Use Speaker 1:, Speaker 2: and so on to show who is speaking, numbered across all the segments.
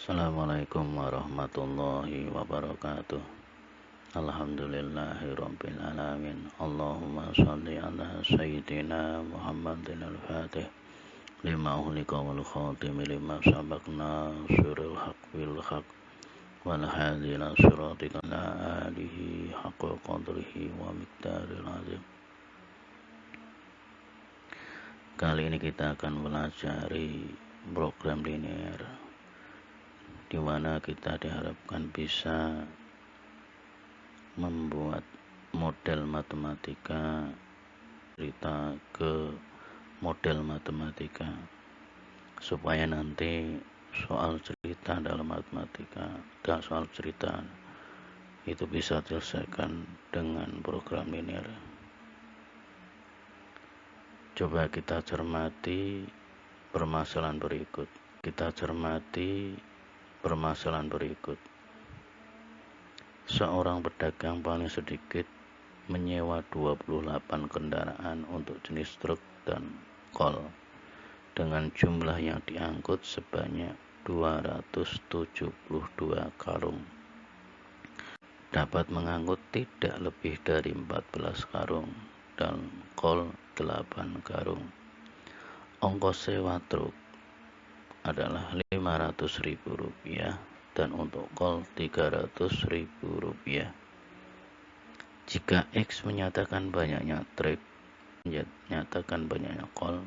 Speaker 1: Assalamualaikum warahmatullahi wabarakatuh. Alhamdulillahirabbil alamin. Allahumma shalli ala sayyidina Muhammadin al-Fatih lima ughliqa wal khatimi lima sabaqna suril haq bil haq wal hadi ila siratika la alihi haqqa qadrihi wa miqdaril azim. Kali ini kita akan pelajari program linear, di mana kita diharapkan bisa membuat model matematika cerita ke model matematika, supaya nanti soal cerita dalam matematika dan soal cerita itu bisa diselesaikan dengan program linear. Coba kita cermati permasalahan berikut. Seorang pedagang paling sedikit menyewa 28 kendaraan untuk jenis truk dan kol dengan jumlah yang diangkut sebanyak 272 karung. Dapat mengangkut tidak lebih dari 14 karung dan kol 8 karung. Ongkos sewa truk adalah Rp500.000 dan untuk kol Rp300.000. Jika X menyatakan banyaknya truk, menyatakan banyaknya kol,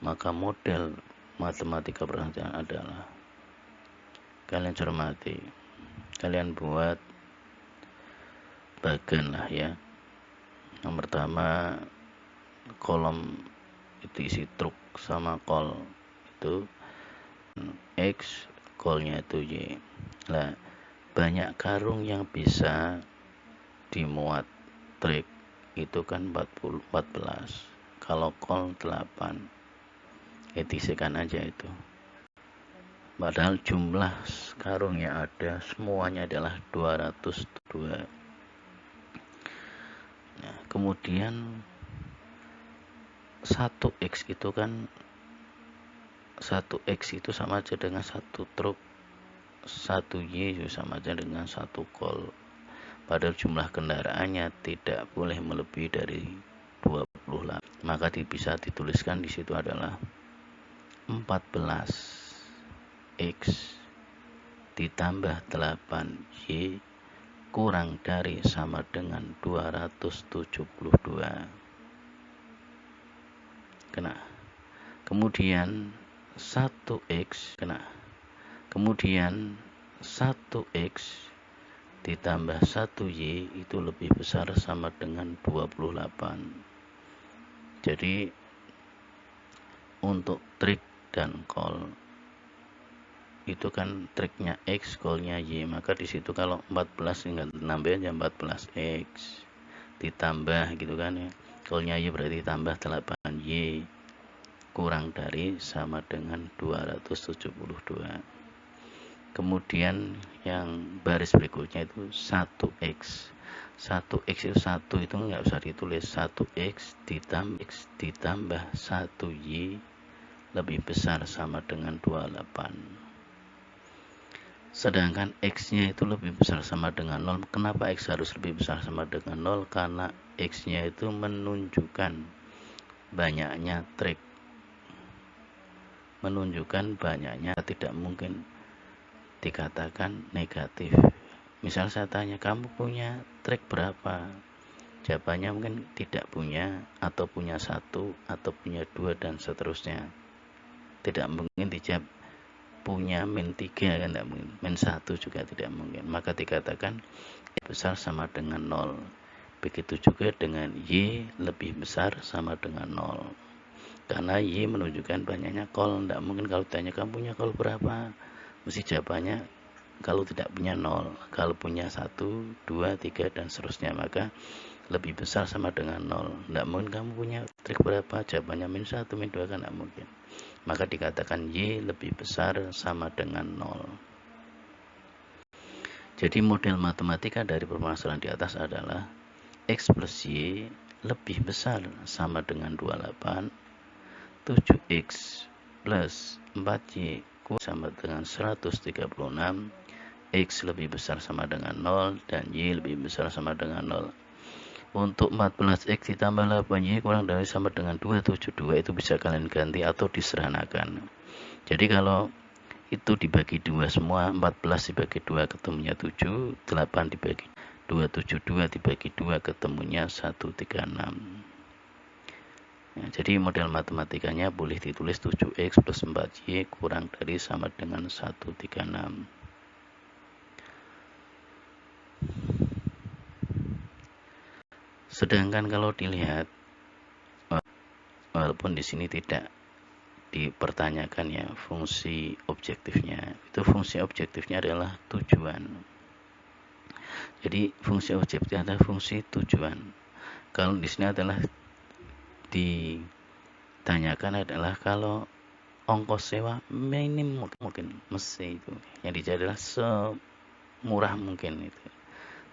Speaker 1: maka model matematika perhatian adalah, kalian cermati, kalian buat bagan lah ya. Yang pertama, kolom itu isi truk sama kol itu X, kolnya itu Y. Nah, banyak karung yang bisa dimuat truk itu kan 14, kalau kol 8, isikan aja itu. Padahal jumlah karung yang ada semuanya adalah 202. Nah, kemudian 1X itu kan 1X itu sama aja dengan 1 truk, 1Y juga sama aja dengan 1 kol. Padahal jumlah kendaraannya tidak boleh melebihi dari 28. Maka bisa dituliskan di situ adalah 14X ditambah 8Y kurang dari sama dengan 272. Kena. Kemudian 1X Kemudian 1X ditambah 1Y itu lebih besar sama dengan 28. Jadi untuk trik dan kol itu kan triknya X, kolnya Y, maka di situ kalau 14 tinggal nambah aja 14X ditambah gitu kan ya, kolnya Y berarti tambah 8Y kurang dari sama dengan 272. Kemudian yang baris berikutnya itu 1X. 1X itu 1 itu nggak usah ditulis, 1X ditambah 1Y lebih besar sama dengan 28. Sedangkan X-nya itu lebih besar sama dengan 0. Kenapa X harus lebih besar sama dengan 0? Karena X-nya itu menunjukkan banyaknya trik. Menunjukkan banyaknya, tidak mungkin dikatakan negatif. Misal saya tanya, kamu punya trik berapa? Jawabannya mungkin tidak punya, atau punya 1, atau punya 2, dan seterusnya. Tidak mungkin dijawab punya min 3, kan tidak mungkin. Min 1 juga tidak mungkin. Maka dikatakan besar sama dengan 0. Begitu juga dengan Y lebih besar sama dengan 0. Karena Y menunjukkan banyaknya kol. Tidak mungkin kalau ditanya kamu punya kol berapa, mesti jawabannya kalau tidak punya 0, kalau punya 1, 2, 3, dan seterusnya, maka lebih besar sama dengan 0. Tidak mungkin kamu punya trik berapa, jawabannya min 1, min 2, kan tidak mungkin. Maka dikatakan Y lebih besar sama dengan 0. Jadi model matematika dari permasalahan di atas adalah X plus Y lebih besar sama dengan 28, 7X plus 4Y sama dengan 136, X lebih besar sama dengan 0, dan Y lebih besar sama dengan 0. Untuk 14X ditambah 8Y kurang dari sama dengan 272 itu bisa kalian ganti atau diseranakan. Jadi kalau itu dibagi 2 semua, 14 dibagi 2 ketemunya 7, 8 dibagi 272 dibagi 2 ketemunya 136. Ya, jadi model matematikanya boleh ditulis 7X plus 4Y kurang dari sama dengan 136. Sedangkan kalau dilihat, walaupun di sini tidak dipertanyakan ya fungsi objektifnya, itu fungsi objektifnya adalah tujuan. Jadi fungsi objektifnya adalah fungsi tujuan. Kalau di sini adalah ditanyakan adalah kalau ongkos sewa minim mungkin mesti itu yang dicari adalah semurah mungkin itu,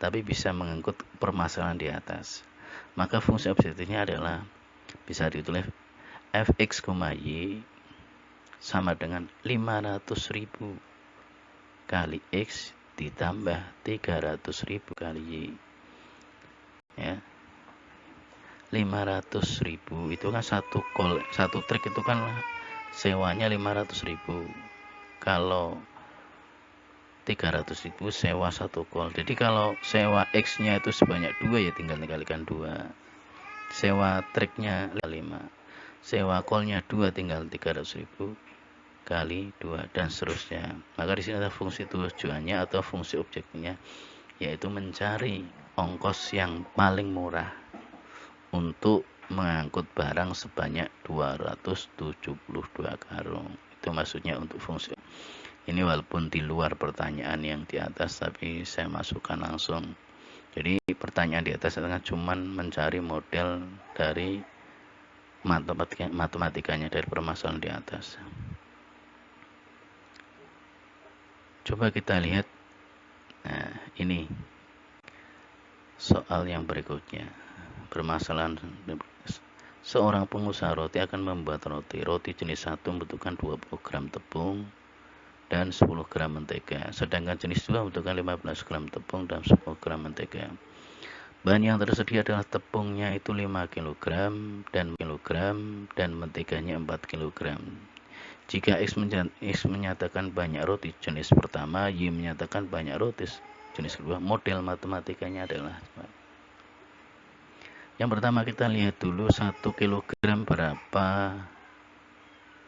Speaker 1: tapi bisa mengangkut permasalahan di atas. Maka fungsi objektifnya adalah bisa ditulis fx, y sama dengan 500.000 kali x ditambah 300.000 kali y. Ya. 500.000 itu kan satu trik itu kan sewanya 500.000. Kalau 300.000 sewa satu kol. Jadi kalau sewa X-nya itu sebanyak 2 ya tinggal dikalikan 2. Sewa triknya 5. Sewa kolnya 2 tinggal 300.000 kali 2 dan seterusnya. Maka di sini ada fungsi tujuannya atau fungsi objektifnya, yaitu mencari ongkos yang paling murah untuk mengangkut barang sebanyak 272 karung. Itu maksudnya untuk fungsi. Ini walaupun di luar pertanyaan yang di atas, tapi saya masukkan langsung. Jadi pertanyaan di atas adalah cuman mencari model dari matematikanya dari permasalahan di atas. Coba kita lihat. Nah, ini soal yang berikutnya. Permasalahan, seorang pengusaha roti akan membuat roti. Roti jenis 1 membutuhkan 20 gram tepung dan 10 gram mentega. Sedangkan jenis 2 membutuhkan 15 gram tepung dan 10 gram mentega. Bahan yang tersedia adalah tepungnya itu 5 kg dan menteganya 4 kg. Jika X menyatakan banyak roti jenis pertama, Y menyatakan banyak roti jenis kedua, model matematikanya adalah, yang pertama kita lihat dulu 1 kg berapa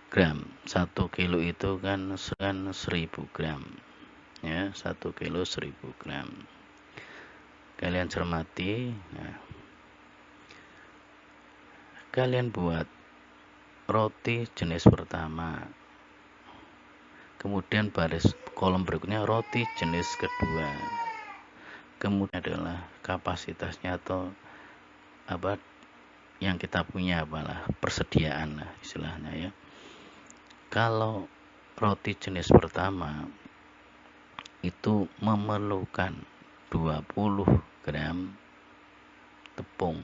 Speaker 1: gram. 1 kilo itu kan 1000 gram. Ya, 1 kilo 1000 gram. Kalian cermati. Nah, kalian buat roti jenis pertama. Kemudian baris kolom berikutnya roti jenis kedua. Kemudian adalah kapasitasnya atau apa yang kita punya, apalah persediaan lah istilahnya ya. Kalau roti jenis pertama itu memerlukan 20 gram tepung,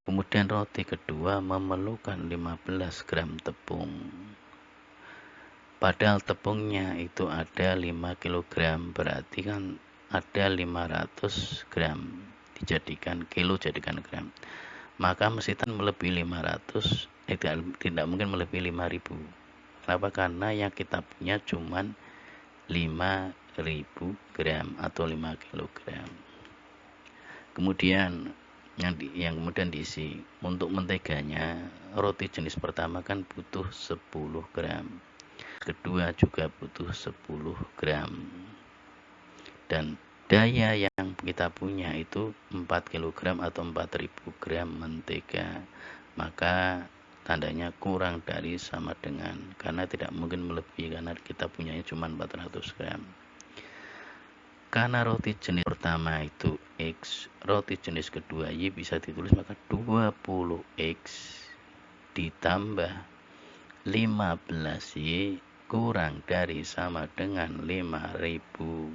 Speaker 1: kemudian roti kedua memerlukan 15 gram tepung. Padahal tepungnya itu ada 5 kg, berarti kan ada 500 gram dijadikan kilo jadikan gram. Maka mesti melebihi 500, tidak mungkin melebihi 5000. Kenapa? Karena yang kita punya cuman 5000 gram atau 5 kg. Kemudian yang kemudian diisi untuk menteganya, roti jenis pertama kan butuh 10 gram. Kedua juga butuh 10 gram. Dan daya yang kita punya itu 4 kg atau 4000 gram mentega. Maka tandanya kurang dari sama dengan, karena tidak mungkin melebihi karena kita punyanya cuma 400 gram. Karena roti jenis pertama itu X, roti jenis kedua Y bisa ditulis maka 20X ditambah 15Y kurang dari sama dengan 5000.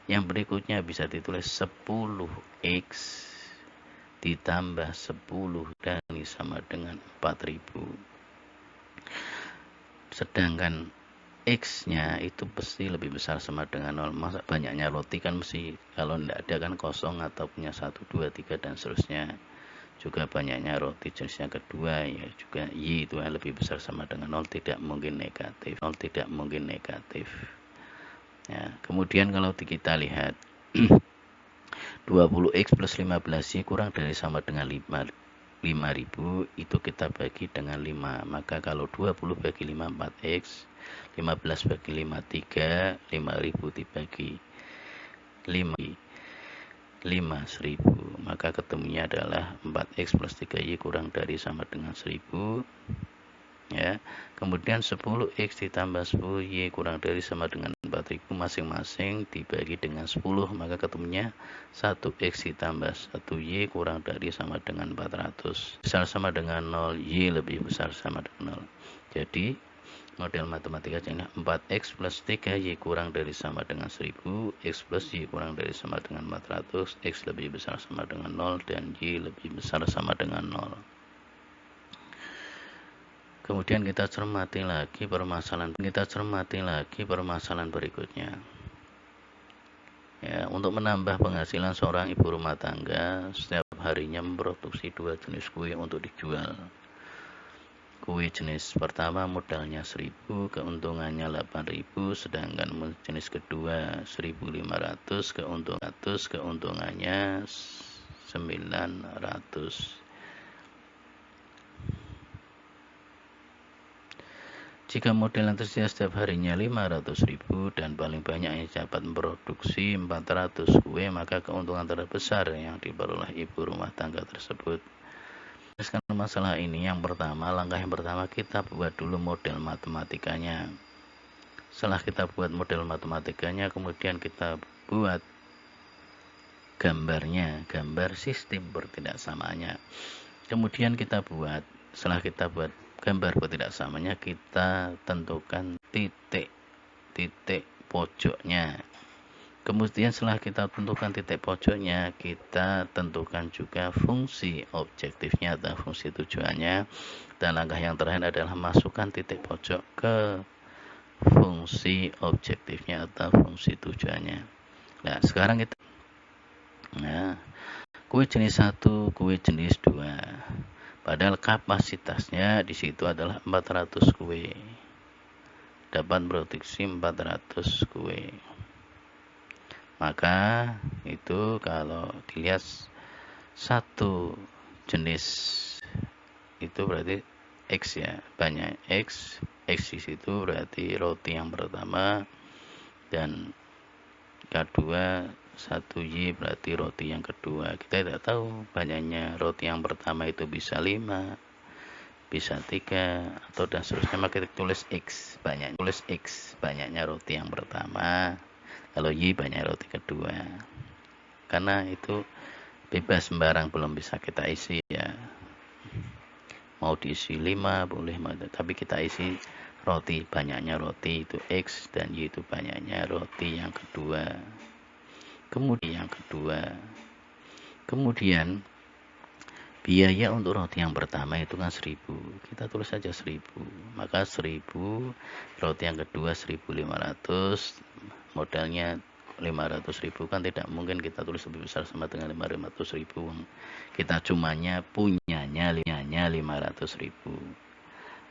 Speaker 1: Yang berikutnya bisa ditulis 10X ditambah 10 dan ini sama dengan 4000. Sedangkan X-nya itu pasti lebih besar sama dengan 0. Masa banyaknya roti kan mesti, kalau tidak ada kan kosong atau punya 1, 2, 3 dan seterusnya. Juga banyaknya roti jenisnya kedua ya juga Y itu yang lebih besar sama dengan 0, tidak mungkin negatif. 0 tidak mungkin negatif. Ya, kemudian kalau kita lihat 20X plus 15Y kurang dari sama dengan 5000, itu kita bagi dengan 5. Maka kalau 20 bagi 5 4X, 15 bagi 5 3, 5000 dibagi 5 5000, maka ketemunya adalah 4X plus 3Y kurang dari sama dengan 1000 ya. Kemudian 10X ditambah 10Y kurang dari sama dengan 4000 masing-masing dibagi dengan 10, maka ketemunya 1X ditambah 1Y kurang dari sama dengan 400 besar sama dengan 0, Y lebih besar sama dengan 0. Jadi model matematika ini 4X plus 3Y kurang dari sama dengan 1000, X plus Y kurang dari sama dengan 400, X lebih besar sama dengan 0 dan Y lebih besar sama dengan 0. Kemudian kita cermati lagi permasalahan berikutnya. Ya, untuk menambah penghasilan seorang ibu rumah tangga, setiap harinya memproduksi 2 jenis kue untuk dijual. Kue jenis pertama modalnya 1000, keuntungannya 8000, sedangkan jenis kedua 1500, keuntungannya 900. Jika model yang tersedia setiap harinya 500.000 dan paling banyak yang dapat memproduksi 400 kue, maka keuntungan terbesar yang diperoleh ibu rumah tangga tersebut. Menyelesaikan masalah ini, langkah yang pertama kita buat dulu model matematikanya. Setelah kita buat model matematikanya, kemudian kita buat gambar sistem pertindaksamanya. Kemudian setelah kita buat gambar pertindaksamanya, kita tentukan titik pojoknya. Kemudian setelah kita tentukan titik pojoknya, kita tentukan juga fungsi objektifnya atau fungsi tujuannya. Dan langkah yang terakhir adalah masukkan titik pojok ke fungsi objektifnya atau fungsi tujuannya. Nah, sekarang kita kue jenis 1, kue jenis 2. Padahal kapasitasnya di situ adalah 400 kue. Dapat produksi 400 kue. Maka itu kalau dilihat satu jenis itu berarti X ya, banyak X di situ berarti roti yang pertama, dan kedua 1Y berarti roti yang kedua. Kita tidak tahu banyaknya roti yang pertama itu bisa 5, bisa 3 atau dan seterusnya, maka kita tulis X banyaknya roti yang pertama, kalau Y banyak roti kedua. Karena itu bebas sembarang, belum bisa kita isi ya. Mau diisi 5 boleh, tapi kita isi roti, banyaknya roti itu X dan Y itu banyaknya roti yang kedua. Kemudian biaya untuk roti yang pertama itu kan 1000. Kita tulis saja 1000. Maka 1000, roti yang kedua 1500, modalnya 500.000, kan tidak mungkin kita tulis lebih besar sama dengan 500.000. Kita punyanya 500.000.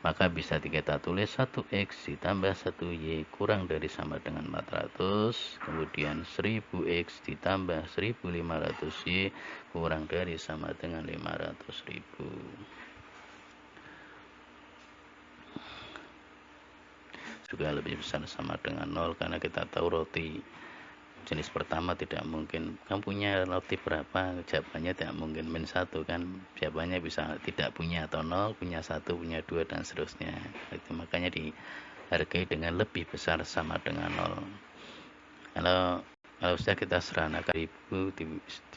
Speaker 1: Maka bisa kita tulis 1X ditambah 1Y kurang dari sama dengan 400. Kemudian 1000X ditambah 1500Y kurang dari sama dengan 500.000. Juga lebih besar sama dengan 0, karena kita tahu roti jenis pertama tidak mungkin. Kamu punya roti berapa? Jawabannya tidak mungkin -1 kan. Jawabannya bisa tidak punya atau 0, punya 1, punya 2 dan seterusnya. Itu makanya dihargai dengan lebih besar sama dengan 0. Kalau sudah kita serahkan 1000,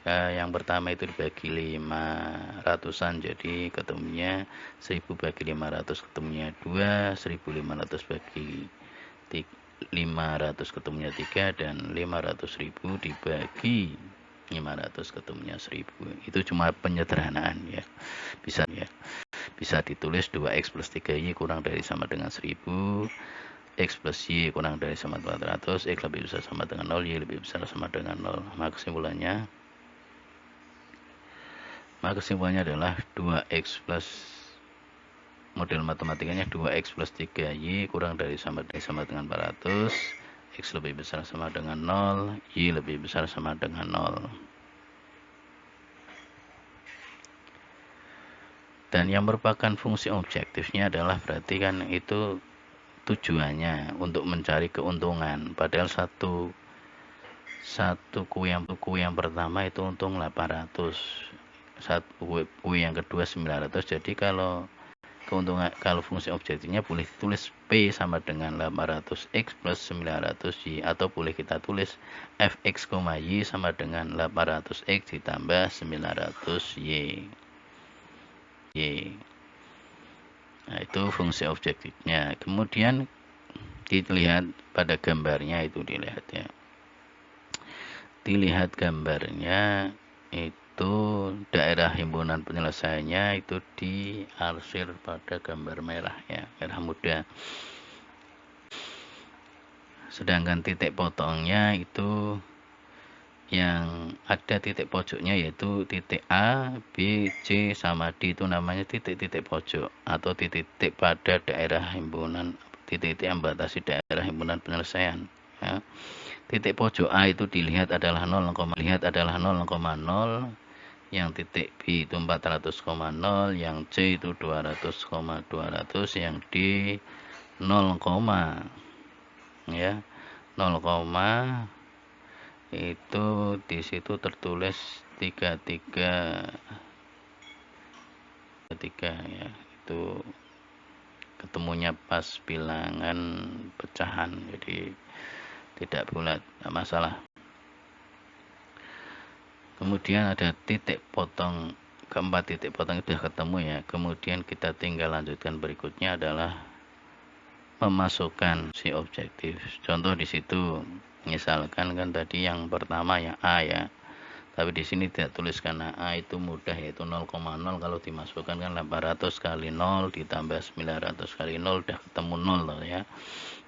Speaker 1: yang pertama itu dibagi 500-an, jadi ketemunya 1000 bagi 500 ketemunya 2, 1500 bagi 500 ketemunya 3, dan 500.000 dibagi 500 ketemunya 1000. Itu cuma penyederhanaan ya. Bisa ditulis 2x plus 3y kurang dari sama dengan 1000, x plus y kurang dari sama 400, x lebih besar sama dengan 0, y lebih besar sama dengan 0. Maka kesimpulannya adalah 2x plus, model matematikanya 2x plus 3y kurang dari sama dengan 400, x lebih besar sama dengan 0, y lebih besar sama dengan 0. Dan yang merupakan fungsi objektifnya adalah berarti kan itu tujuannya untuk mencari keuntungan. Padahal satu kue yang pertama itu untung 800, kue yang kedua 900. Jadi kalau fungsi objektifnya boleh ditulis P sama dengan 800x plus 900y, atau boleh kita tulis fx, y sama dengan 800x ditambah 900y. Nah, itu fungsi objektifnya. Kemudian dilihat pada gambarnya, itu dilihat ya. Dilihat gambarnya itu daerah himpunan penyelesaiannya itu diarsir pada gambar merah ya, merah muda. Sedangkan titik potongnya itu yang ada titik pojoknya yaitu titik A, B, C sama D, itu namanya titik-titik pojok atau titik-titik pada daerah himpunan, titik-titik yang membatasi daerah himpunan penyelesaian ya. Titik pojok A itu dilihat adalah 0,0, yang titik B itu 400,0, yang C itu 200,200, yang D 0, ya 0, itu di situ tertulis 33 ya, itu ketemunya pas bilangan pecahan, jadi tidak bulat, tidak masalah. Kemudian ada titik potong, keempat titik potong itu sudah ketemu ya. Kemudian kita tinggal lanjutkan, berikutnya adalah memasukkan si objektif. Contoh di situ, misalkan kan tadi yang pertama yang A ya, tapi di sini tidak tulis karena A itu mudah, yaitu 0,0. Kalau dimasukkan kan 800 kali 0 ditambah 900 kali 0 udah ketemu 0 loh ya.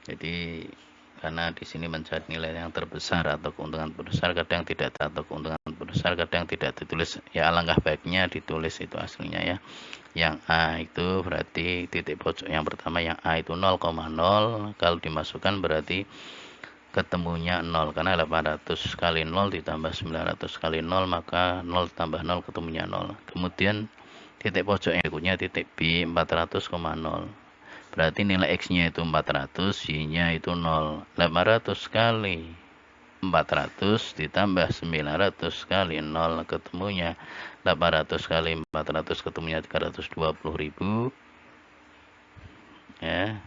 Speaker 1: Jadi karena di sini mencari nilai yang terbesar atau keuntungan terbesar, kadang tidak, atau keuntungan terbesar kadang tidak ditulis ya, alangkah baiknya ditulis itu aslinya ya. Yang A itu berarti titik pojok yang pertama yang A itu 0,0, kalau dimasukkan berarti ketemunya 0, karena 800 kali 0 ditambah 900 kali 0 maka 0 tambah 0 ketemunya 0. Kemudian titik pojok yang berikutnya titik B 400,0, berarti nilai x-nya itu 400, y-nya itu 0. 800 kali 400 ditambah 900 kali 0 ketemunya 800 kali 400 ketemunya 320.000 ya.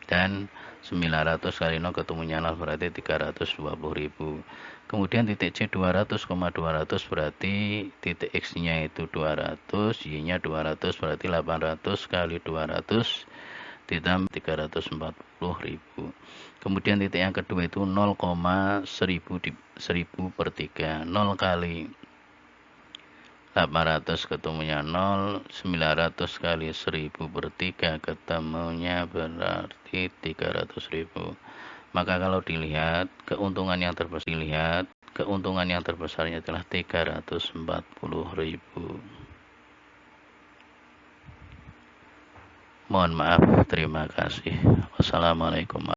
Speaker 1: Dan 900 kali 0 ketemunya 0 berarti 320.000. Kemudian titik C 200,200 berarti titik X-nya itu 200, Y-nya 200 berarti 800 kali 200 ditambah 340.000. Kemudian titik yang kedua itu 0,1000 per 3, 0 kali 800 ketemunya 0, 900 kali 1000 per 3 ketemunya berarti 300.000. Maka kalau dilihat keuntungan yang terbesarnya adalah 340.000. Mohon maaf, terima kasih. Wassalamualaikum.